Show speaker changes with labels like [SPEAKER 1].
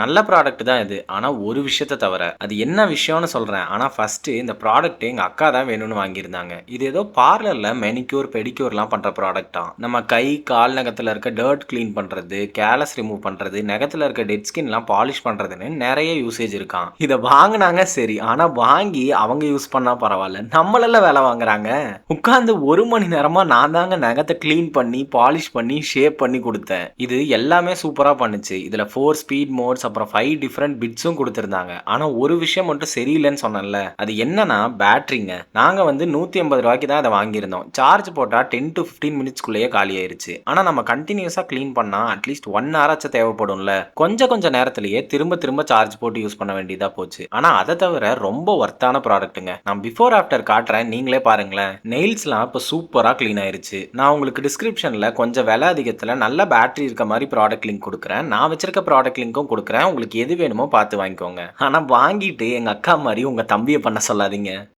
[SPEAKER 1] நல்ல ப்ராடக்ட் தான் இது. ஆனா ஒரு விஷயத்த தவிர. அது என்ன விஷயம்னு சொல்றேன். ஆனா ஃபர்ஸ்ட்டு இந்த ப்ராடக்ட் எங்க அக்கா தான் வேணும்னு வாங்கியிருந்தாங்க. இது ஏதோ பார்லர்ல மெனிக்யூர், பெடிக்யூர்லாம் பண்ற ப்ராடக்ட்டாம். நம்ம கை, கால் நகத்துல இருக்க டர்ட் கிளீன் பண்றது, கேலஸ் ரிமூவ் பண்றது, நகத்துல இருக்க டெட் ஸ்கின்லாம் பாலிஷ் பண்றதுன்னு நெறைய யூசேஜ் இருக்காம். இத வாங்குனாங்க சரி. ஆனா வாங்கி அவங்க யூஸ் பண்ணா பரவால்ல. நம்மளல்ல வேல வாங்குறாங்க. உட்கார்ந்து 1 மணி நேரமா நான் தாங்க நகத்த கிளீன் பண்ணி, பாலிஷ் பண்ணி, ஷேப் பண்ணி குடுத்தேன். இது எல்லாமே சூப்பரா பண்ணுச்சு. இதுல 4 ஸ்பீட் மோட்ஸ் அப்புறம் 5 டிஃபரண்ட் பிட்ஸும் குடுத்திருந்தாங்க. ஆனா ஒரு விஷயம் மட்டும் சரியில்லன்னு சொன்னேன்ல. அது என்னன்னா பேட்டரிங்க. நாங்க வந்து ரூ. 180க்கு தான் அத வாங்கியிருந்தோம். சார்ஜ் போட்டா 10 டூ 15 மினிட்ஸ்க்குள்ளேயே காலியாயிருச்சு. ஆனா நம்ம கன்டினியூஸா கிளீன் பண்ணா அட்லீஸ்ட் 1 ஹவர் ஆச்சும் தேவைப்படும்ல. கொஞ்ச நேரத்திலேயே திரும்ப திரும்ப சார்ஜ் போட்டு யூஸ் பண்ண வேண்டியதா போச்சு. ஆனா அத தவிர ரொம்ப வொர்த்தான ப்ராடக்ட்டுங்க. நான் பிஃபோர் ஆஃப்டர் காட்டுறேன். நீங்களே பாருங்களேன். நெயில்ஸ்லாம் இப்ப சூப்பரா கிளீன் ஆயிருச்சு. நான் உங்களுக்கு டிஸ்கிரிப்ஷன்ல கொஞ்சம் விலை அதிகத்துல நல்ல பேட்டரி இருக்க மாரி ப்ராடக்ட் லிங்க் குடுக்குறேன். நான் வச்சிருக்க ப்ராடக்ட் லிங்க்கும் குடுக்குறேன். உங்களுக்கு எது வேணுமோ பார்த்து வாங்கிக்கோங்க. ஆனா வாங்கிட்டு எங்க அக்கா மாரி உங்க தம்பிய பண்ண சொல்லாதீங்க.